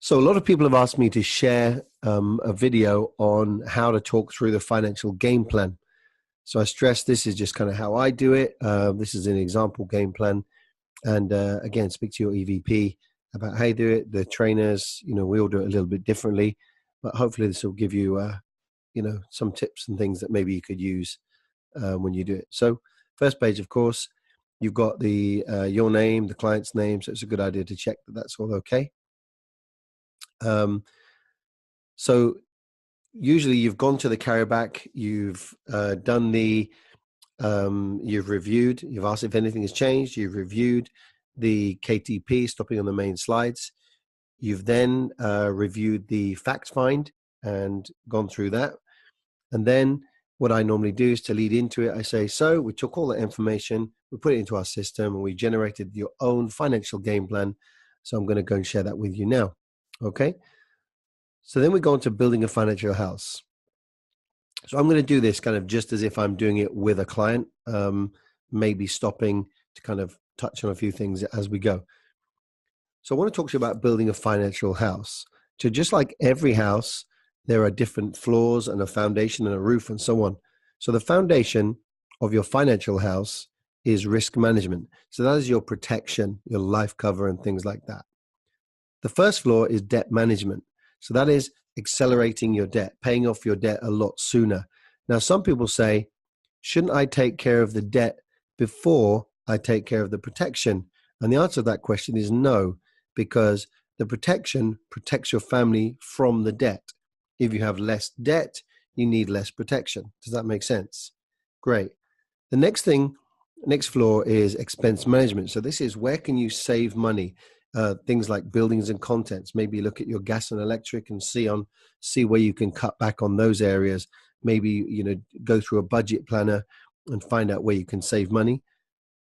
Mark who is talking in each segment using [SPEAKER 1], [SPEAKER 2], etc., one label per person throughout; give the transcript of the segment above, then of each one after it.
[SPEAKER 1] So a lot of people have asked me to share a video on how to talk through the financial game plan. So I stress this is just kind of how I do it. This is an example game plan. And again, speak to your EVP about how you do it. The trainers, we all do it a little bit differently, but hopefully this will give you, some tips and things that maybe you could use when you do it. So first page, of course, you've got the your name, the client's name. So it's a good idea to check that that's all okay. So usually you've gone to the carryback, you've done you've reviewed, you've asked if anything has changed, you've reviewed the KTP, stopping on the main slides. You've then reviewed the fact find and gone through that. And then what I normally do is to lead into it, I say, so we took all that information, we put it into our system, and we generated your own financial game plan. So I'm going to go and share that with you now. Okay. So then we go on to building a financial house. So I'm going to do this kind of just as if I'm doing it with a client, maybe stopping to kind of touch on a few things as we go. So I want to talk to you about building a financial house. So just like every house, there are different floors and a foundation and a roof and so on. So the foundation of your financial house is risk management. So that is your protection, your life cover and things like that. The first floor is debt management. So that is accelerating your debt, paying off your debt a lot sooner. Now, some people say, shouldn't I take care of the debt before I take care of the protection? And the answer to that question is no, because the protection protects your family from the debt. If you have less debt, you need less protection. Does that make sense? Great. The next floor is expense management. So this is where can you save money? Things like buildings and contents. Maybe look at your gas and electric and see where you can cut back on those areas. Maybe go through a budget planner and find out where you can save money.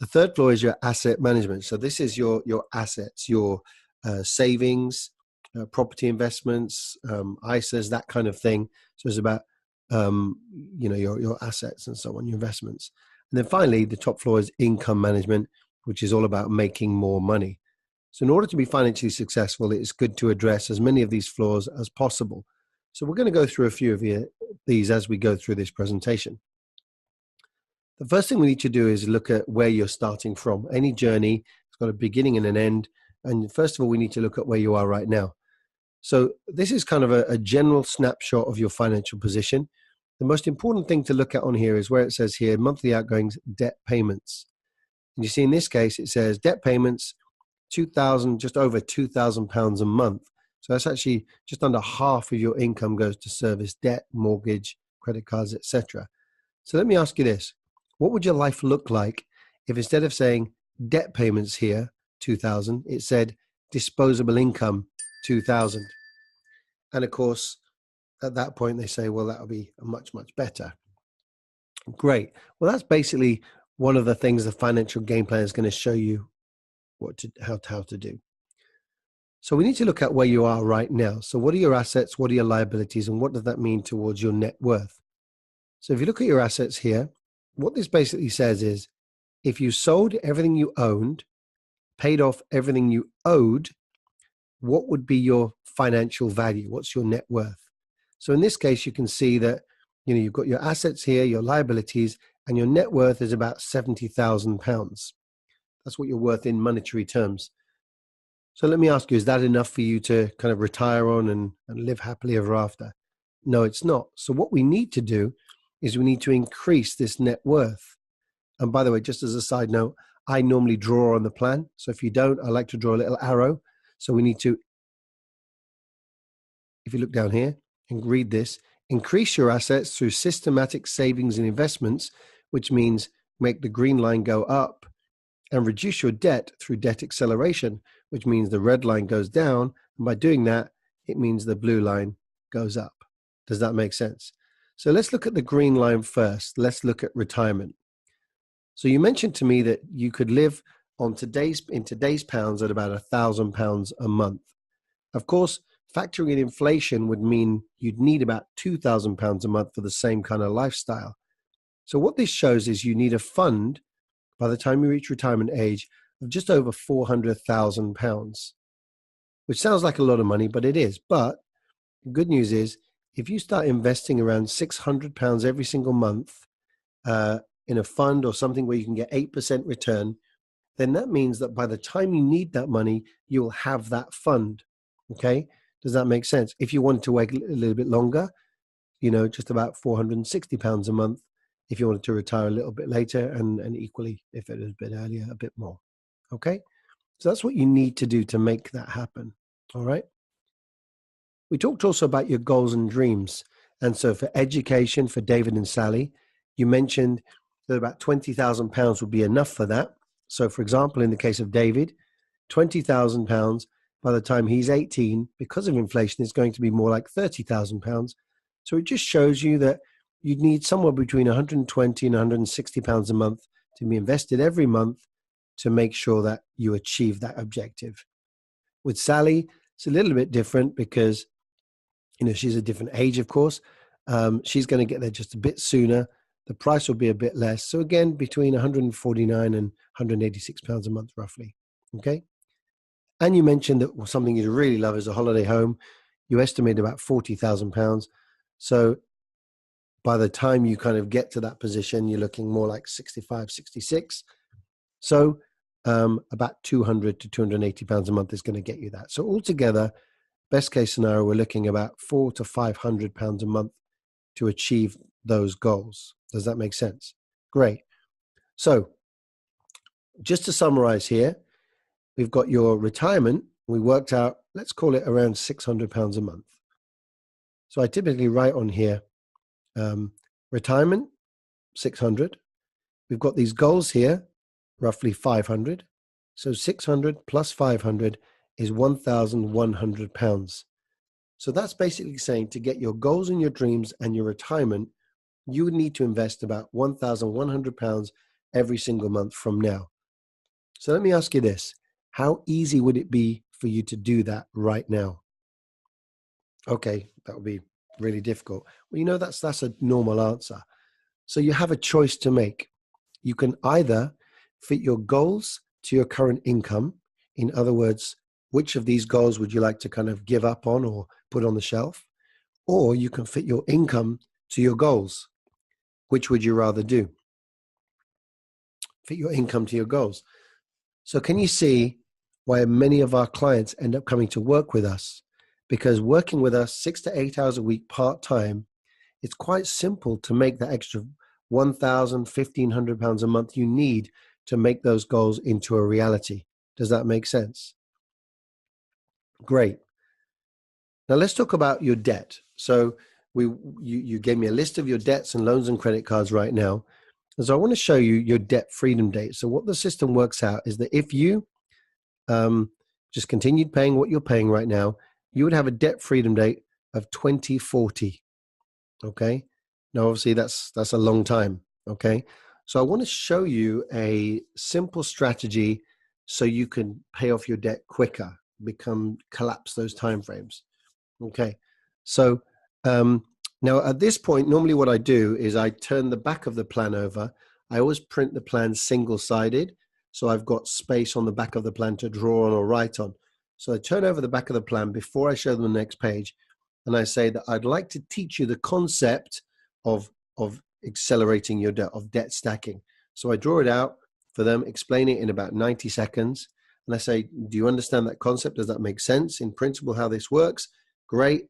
[SPEAKER 1] The third floor is your asset management. So this is your assets, your savings, property investments, ISAs, that kind of thing. So it's about your assets and so on, your investments. And then finally, the top floor is income management, which is all about making more money. So in order to be financially successful, it's good to address as many of these floors as possible. So we're going to go through a few of these as we go through this presentation. The first thing we need to do is look at where you're starting from. Any journey has got a beginning and an end. And first of all, we need to look at where you are right now. So this is kind of a general snapshot of your financial position. The most important thing to look at on here is where it says here, monthly outgoings, debt payments. And you see in this case, it says debt payments, just over £2,000 a month. So that's actually just under half of your income goes to service debt, mortgage, credit cards, etc. So let me ask you this. What would your life look like if instead of saying debt payments here, 2,000, it said disposable income, 2,000? And of course, at that point, they say, well, that'll be much, much better. Great. Well, that's basically one of the things the financial game plan is going to show you how to do. So we need to look at where you are right now. So what are your assets? What are your liabilities? And what does that mean towards your net worth? So if you look at your assets here, what this basically says is if you sold everything you owned, paid off everything you owed, what would be your financial value? What's your net worth? So in this case, you can see that you've got your assets here, your liabilities, and your net worth is about £70,000. That's what you're worth in monetary terms. So let me ask you, is that enough for you to kind of retire on and live happily ever after? No, it's not. So what we need to do is we need to increase this net worth. And by the way, just as a side note, I normally draw on the plan. So if you don't, I like to draw a little arrow. So we need to, if you look down here and read this, increase your assets through systematic savings and investments, which means make the green line go up, and reduce your debt through debt acceleration, which means the red line goes down. And by doing that, it means the blue line goes up. Does that make sense? So let's look at the green line first. Let's look at retirement. So you mentioned to me that you could live in today's pounds at about £1,000 a month. Of course, factoring in inflation would mean you'd need about £2,000 a month for the same kind of lifestyle. So what this shows is you need a fund by the time you reach retirement age of just over £400,000. which sounds like a lot of money, but it is. But the good news is, if you start investing around £600 every single month in a fund or something where you can get 8% return, then that means that by the time you need that money, you'll have that fund. Okay? Does that make sense? If you wanted to wait a little bit longer, just about £460 a month. If you wanted to retire a little bit later, and equally, if it was a bit earlier, a bit more. Okay? So that's what you need to do to make that happen. All right? We talked also about your goals and dreams. And so for education, for David and Sally, you mentioned that about £20,000 would be enough for that. So for example, in the case of David, £20,000 by the time he's 18, because of inflation, is going to be more like £30,000. So it just shows you that you'd need somewhere between £120 and £160 a month to be invested every month to make sure that you achieve that objective. With Sally, it's a little bit different because she's a different age, of course. She's going to get there just a bit sooner. The price will be a bit less. So again, between £149 and £186 a month, roughly. Okay. And you mentioned that something you'd really love is a holiday home. You estimate about £40,000. So by the time you kind of get to that position, you're looking more like 65, 66. So about £200 to £280 a month is going to get you that. So altogether, best case scenario, we're looking about £400 to £500 a month to achieve those goals. Does that make sense? Great. So just to summarize here, we've got your retirement. We worked out, let's call it around £600 a month. So I typically write on here, retirement, 600. We've got these goals here, roughly 500. So 600 plus 500 is £1,100. So that's basically saying to get your goals and your dreams and your retirement, you would need to invest about £1,100 every single month from now. So let me ask you this. How easy would it be for you to do that right now? Okay, that would be really difficult. Well, that's a normal answer. So you have a choice to make. You can either fit your goals to your current income. In other words, which of these goals would you like to kind of give up on or put on the shelf? Or you can fit your income to your goals. Which would you rather do? Fit your income to your goals. So can you see why many of our clients end up coming to work with us? Because working with us 6 to 8 hours a week part-time, it's quite simple to make that extra £1,000, £1,500 a month you need to make those goals into a reality. Does that make sense? Great. Now let's talk about your debt. So you gave me a list of your debts and loans and credit cards right now. And so I want to show you your debt freedom date. So what the system works out is that if you just continued paying what you're paying right now, you would have a debt freedom date of 2040. Okay. Now, obviously that's a long time. Okay. So I want to show you a simple strategy so you can pay off your debt quicker, collapse those timeframes. Okay. So now at this point, normally what I do is I turn the back of the plan over. I always print the plan single-sided. So I've got space on the back of the plan to draw on or write on. So I turn over the back of the plan before I show them the next page. And I say that I'd like to teach you the concept of accelerating your debt, of debt stacking. So I draw it out for them, explain it in about 90 seconds. And I say, do you understand that concept? Does that make sense in principle how this works? Great.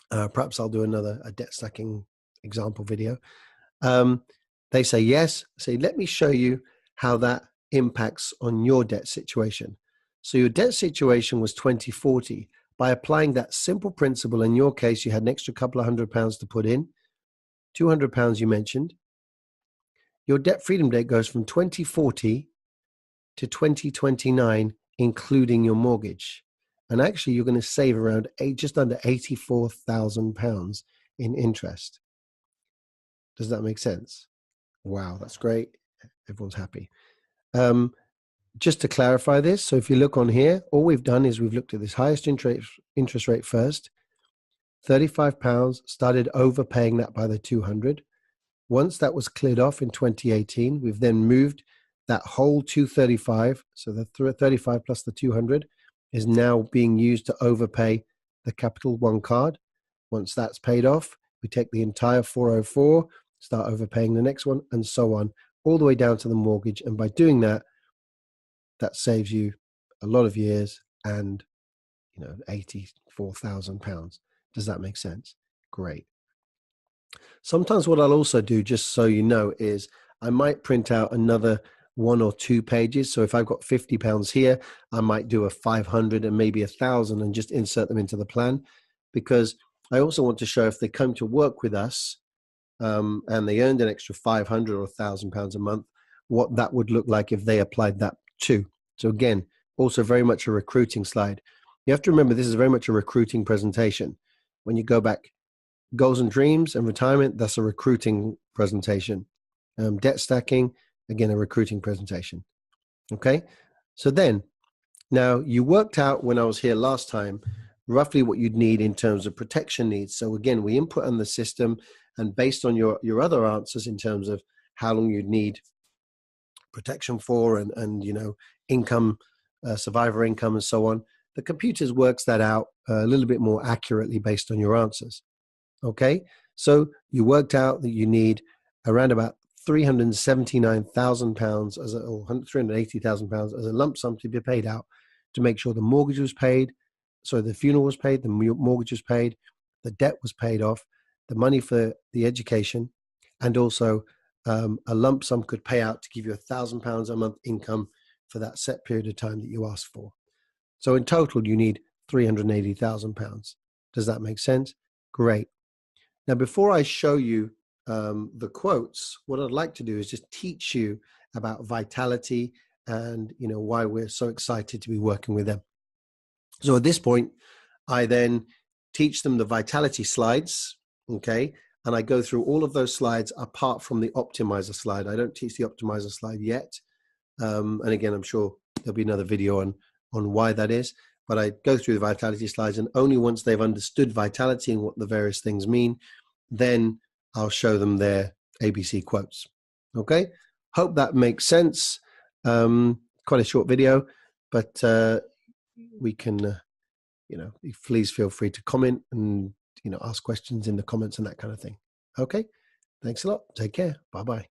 [SPEAKER 1] Perhaps I'll do a debt stacking example video. They say yes. I say, let me show you how that impacts on your debt situation. So your debt situation was 2040. By applying that simple principle, in your case, you had an extra couple of £100 to put in, £200 you mentioned. Your debt freedom date goes from 2040 to 2029, including your mortgage. And actually, you're going to save around just under £84,000 in interest. Does that make sense? Wow, that's great. Everyone's happy. Just to clarify this, so if you look on here, all we've done is we've looked at this highest interest rate first, £35, started overpaying that by the 200. Once that was cleared off in 2018, we've then moved that whole 235, so the 35 plus the 200, is now being used to overpay the Capital One card. Once that's paid off, we take the entire 404, start overpaying the next one, and so on, all the way down to the mortgage. And by doing that, that saves you a lot of years and, you know, £84,000. Does that make sense? Great. Sometimes what I'll also do, just so you know, is I might print out another 1 or 2 pages. So if I've got £50 here, I might do a 500 and maybe 1,000 and just insert them into the plan, because I also want to show if they come to work with us and they earned an extra 500 or £1,000 a month, what that would look like if they applied that too. So again, also very much a recruiting slide. You have to remember this is very much a recruiting presentation. When you go back, goals and dreams and retirement, that's a recruiting presentation. Debt stacking, again, a recruiting presentation. Okay, so then now you worked out when I was here last time roughly what you'd need in terms of protection needs. So again, we input on the system, and based on your other answers in terms of how long you'd need protection for and you know, income, survivor income and so on, the computers works that out a little bit more accurately based on your answers. Okay, so you worked out that you need around about £379,000 or £380,000 as a lump sum to be paid out to make sure the mortgage was paid, so the funeral was paid, the mortgage was paid, the debt was paid off, the money for the education, and also a lump sum could pay out to give you £1,000 a month income for that set period of time that you asked for. So in total, you need £380,000. Does that make sense? Great. Now, before I show you the quotes, what I'd like to do is just teach you about Vitality and, you know, why we're so excited to be working with them. So at this point, I then teach them the Vitality slides, okay? And I go through all of those slides apart from the optimizer slide. I don't teach the optimizer slide yet. And again, I'm sure there'll be another video on why that is. But I go through the Vitality slides, and only once they've understood Vitality and what the various things mean, then I'll show them their ABC quotes. Okay, hope that makes sense. Quite a short video, but we can, you know, please feel free to comment and, you know, ask questions in the comments and that kind of thing. Okay, thanks a lot. Take care. Bye-bye.